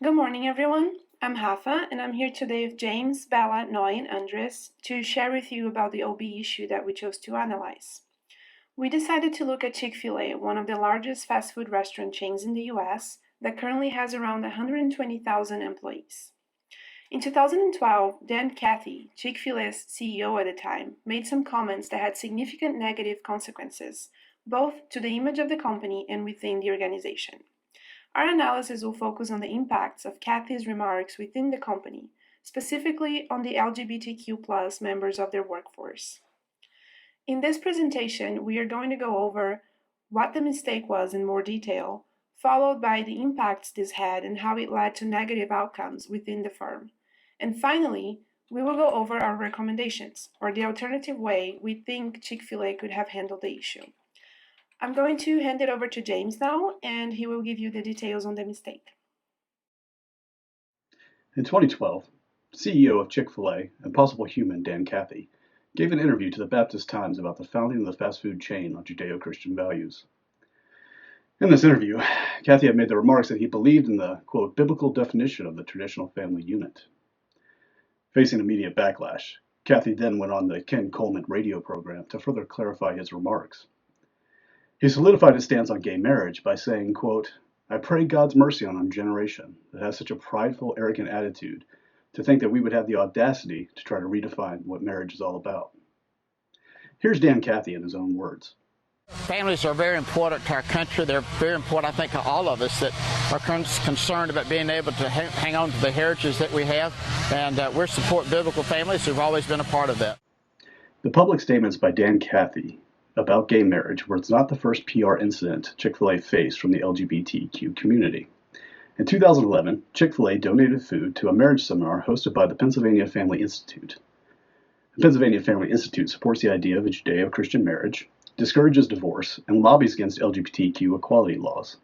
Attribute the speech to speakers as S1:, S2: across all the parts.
S1: Good morning, everyone. I'm Rafa, and I'm here today with James, Bella, Noy, and Andres to share with you about the OB issue that we chose to analyze. We decided to look at Chick-fil-A, one of the largest fast food restaurant chains in the US that currently has around 120,000 employees. In 2012, Dan Cathy, Chick-fil-A's CEO at the time, made some comments that had significant negative consequences, both to the image of the company and within the organization. Our analysis will focus on the impacts of Kathy's remarks within the company, specifically on the LGBTQ plus members of their workforce. In this presentation, we are going to go over what the mistake was in more detail, followed by the impacts this had and how it led to negative outcomes within the firm. And finally, we will go over our recommendations, or the alternative way we think Chick-fil-A could have handled the issue. I'm going to hand it over to James now, and he will give you the details on the mistake.
S2: In 2012, CEO of Chick-fil-A and possible human Dan Cathy gave an interview to the Baptist Times about the founding of the fast food chain on Judeo-Christian values. In this interview, Cathy had made the remarks that he believed in the, quote, biblical definition of the traditional family unit. Facing immediate backlash, Cathy then went on the Ken Coleman radio program to further clarify his remarks. He solidified his stance on gay marriage by saying, quote, I pray God's mercy on our generation that has such a prideful, arrogant attitude to think that we would have the audacity to try to redefine what marriage is all about. Here's Dan Cathy in his own words.
S3: Families are very important to our country. They're very important, I think, to all of us that are concerned about being able to hang on to the heritage that we have. And we support biblical families who've always been a part of that.
S2: The public statements by Dan Cathy about gay marriage were not the first PR incident Chick-fil-A faced from the LGBTQ community. In 2011, Chick-fil-A donated food to a marriage seminar hosted by the Pennsylvania Family Institute. The Pennsylvania Family Institute supports the idea of a Judeo-Christian marriage, discourages divorce, and lobbies against LGBTQ equality laws.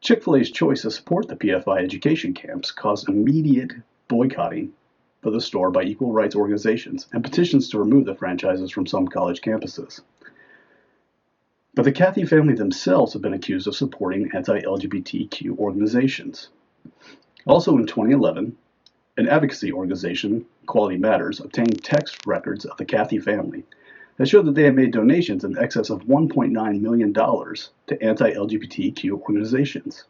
S2: Chick-fil-A's choice to support the PFI education camps caused immediate boycotting for the store by equal rights organizations and petitions to remove the franchises from some college campuses. But the Cathy family themselves have been accused of supporting anti-LGBTQ organizations. Also in 2011, an advocacy organization, Equality Matters, obtained text records of the Cathy family that showed that they had made donations in excess of $1.9 million to anti-LGBTQ organizations.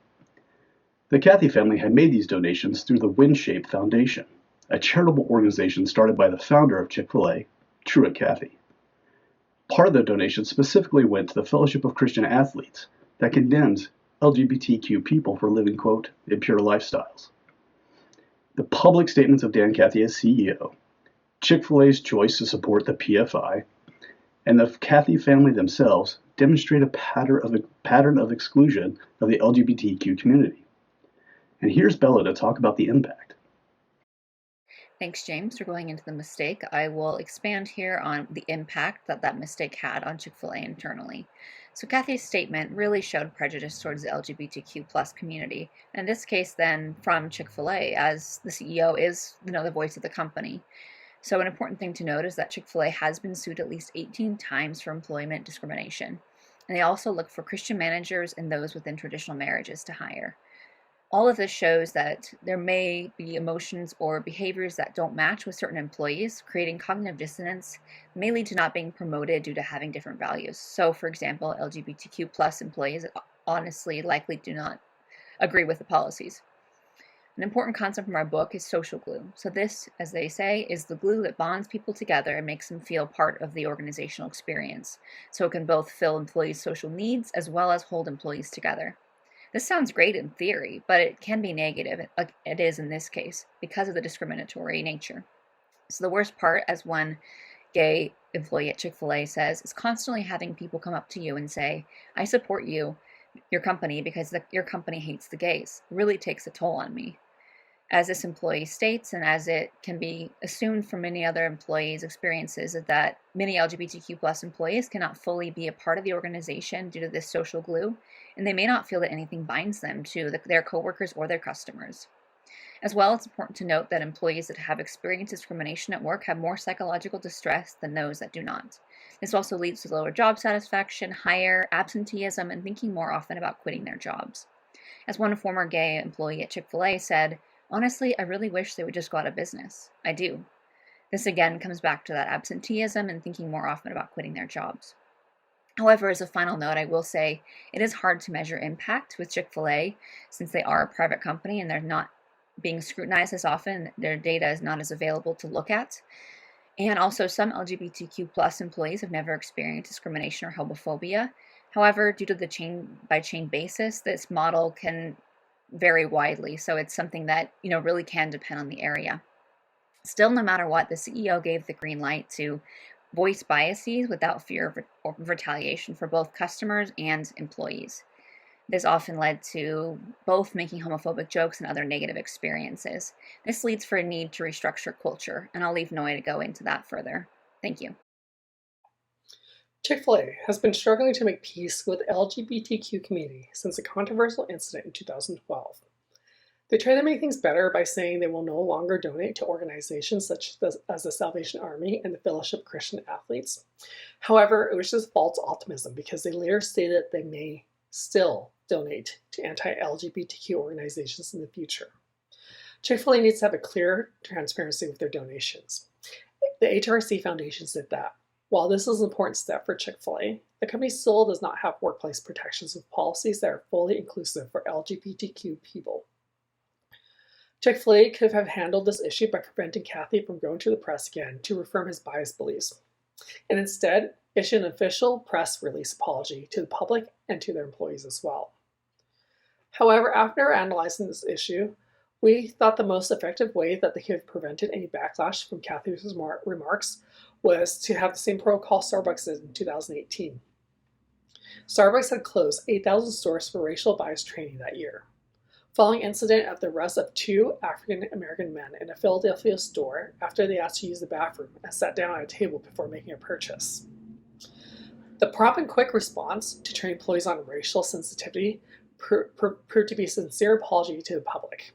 S2: The Cathy family had made these donations through the WinShape Foundation, a charitable organization started by the founder of Chick-fil-A, Truett Cathy. Part of the donation specifically went to the Fellowship of Christian Athletes that condemns LGBTQ people for living, quote, impure lifestyles. The public statements of Dan Cathy as CEO, Chick-fil-A's choice to support the PFI, and the Cathy family themselves demonstrate a pattern of exclusion of the LGBTQ community. And here's Bella to talk about the impact.
S4: Thanks, James, for going into the mistake. I will expand here on the impact that mistake had on Chick-fil-A internally. So Cathy's statement really showed prejudice towards the LGBTQ plus community. In this case, then, from Chick-fil-A, as the CEO is, the voice of the company. So an important thing to note is that Chick-fil-A has been sued at least 18 times for employment discrimination. And they also look for Christian managers and those within traditional marriages to hire. All of this shows that there may be emotions or behaviors that don't match with certain employees, creating cognitive dissonance, may lead to not being promoted due to having different values. So, for example, LGBTQ plus employees honestly likely do not agree with the policies. An important concept from our book is social glue. So this, as they say, is the glue that bonds people together and makes them feel part of the organizational experience. So it can both fill employees' social needs as well as hold employees together. This sounds great in theory, but it can be negative. It is in this case because of the discriminatory nature. So the worst part, as one gay employee at Chick-fil-A says, is constantly having people come up to you and say, I support you, your company, because your company hates the gays. It really takes a toll on me. As this employee states, and as it can be assumed from many other employees' experiences, is that many LGBTQ plus employees cannot fully be a part of the organization due to this social glue, and they may not feel that anything binds them to their coworkers or their customers. As well, it's important to note that employees that have experienced discrimination at work have more psychological distress than those that do not. This also leads to lower job satisfaction, higher absenteeism, and thinking more often about quitting their jobs. As one former gay employee at Chick-fil-A said, "Honestly, I really wish they would just go out of business. I do." This again comes back to that absenteeism and thinking more often about quitting their jobs. However, as a final note, I will say it is hard to measure impact with Chick-fil-A since they are a private company and they're not being scrutinized as often. Their data is not as available to look at. And also, some LGBTQ plus employees have never experienced discrimination or homophobia. However, due to the chain-by-chain basis, this model can vary widely. So it's something that, really can depend on the area. Still, no matter what, the CEO gave the green light to voice biases without fear of retaliation for both customers and employees. This often led to both making homophobic jokes and other negative experiences. This leads for a need to restructure culture, and I'll leave Noy to go into that further. Thank you.
S5: Chick-fil-A has been struggling to make peace with the LGBTQ community since a controversial incident in 2012. They try to make things better by saying they will no longer donate to organizations such as the Salvation Army and the Fellowship of Christian Athletes. However, it was just false optimism because they later stated that they may still donate to anti-LGBTQ organizations in the future. Chick-fil-A needs to have a clear transparency with their donations. The HRC Foundation said that while this is an important step for Chick-fil-A, the company still does not have workplace protections with policies that are fully inclusive for LGBTQ people. Chick-fil-A could have handled this issue by preventing Cathy from going to the press again to reaffirm his biased beliefs, and instead issue an official press release apology to the public and to their employees as well. However, after analyzing this issue, we thought the most effective way that they could have prevented any backlash from Cathy's remarks was to have the same protocol Starbucks did in 2018. Starbucks had closed 8,000 stores for racial bias training that year. Following incident at the arrest of 2 African-American men in a Philadelphia store after they asked to use the bathroom and sat down at a table before making a purchase. The prompt and quick response to train employees on racial sensitivity proved to be a sincere apology to the public.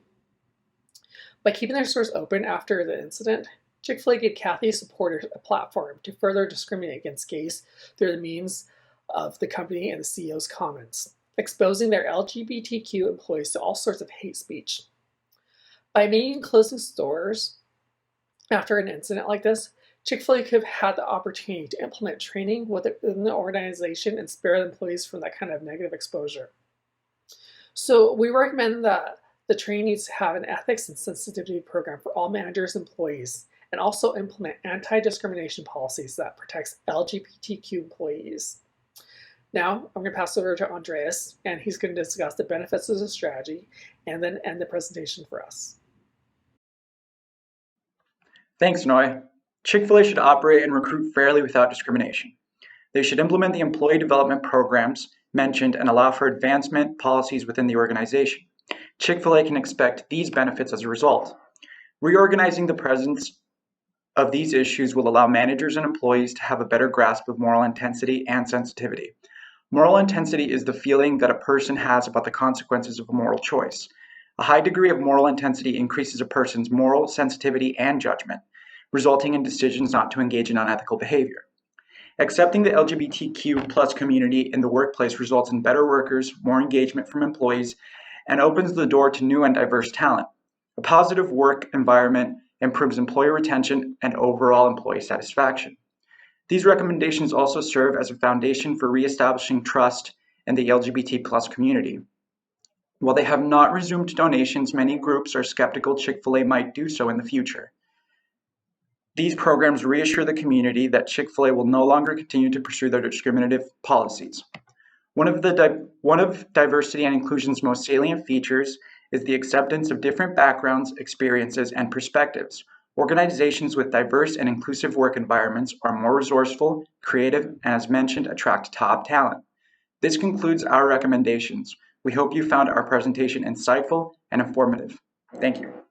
S5: By keeping their stores open after the incident, Chick-fil-A gave Cathy's supporters a platform to further discriminate against gays through the means of the company and the CEO's comments, exposing their LGBTQ employees to all sorts of hate speech. By meeting and closing stores after an incident like this, Chick-fil-A could have had the opportunity to implement training within the organization and spare the employees from that kind of negative exposure. So we recommend that the training needs to have an ethics and sensitivity program for all managers and employees, and also implement anti-discrimination policies that protects LGBTQ employees. Now, I'm going to pass it over to Andreas, and he's going to discuss the benefits of the strategy and then end the presentation for us.
S6: Thanks, Noy. Chick-fil-A should operate and recruit fairly without discrimination. They should implement the employee development programs mentioned and allow for advancement policies within the organization. Chick-fil-A can expect these benefits as a result. Reorganizing the presence of these issues will allow managers and employees to have a better grasp of moral intensity and sensitivity. Moral intensity is the feeling that a person has about the consequences of a moral choice. A high degree of moral intensity increases a person's moral sensitivity and judgment, resulting in decisions not to engage in unethical behavior. Accepting the LGBTQ plus community in the workplace results in better workers, more engagement from employees, and opens the door to new and diverse talent. A positive work environment improves employee retention and overall employee satisfaction. These recommendations also serve as a foundation for reestablishing trust in the LGBT plus community. While they have not resumed donations, many groups are skeptical Chick-fil-A might do so in the future. These programs reassure the community that Chick-fil-A will no longer continue to pursue their discriminative policies. One of diversity and inclusion's most salient features is the acceptance of different backgrounds, experiences, and perspectives. Organizations with diverse and inclusive work environments are more resourceful, creative, and as mentioned, attract top talent. This concludes our recommendations. We hope you found our presentation insightful and informative. Thank you.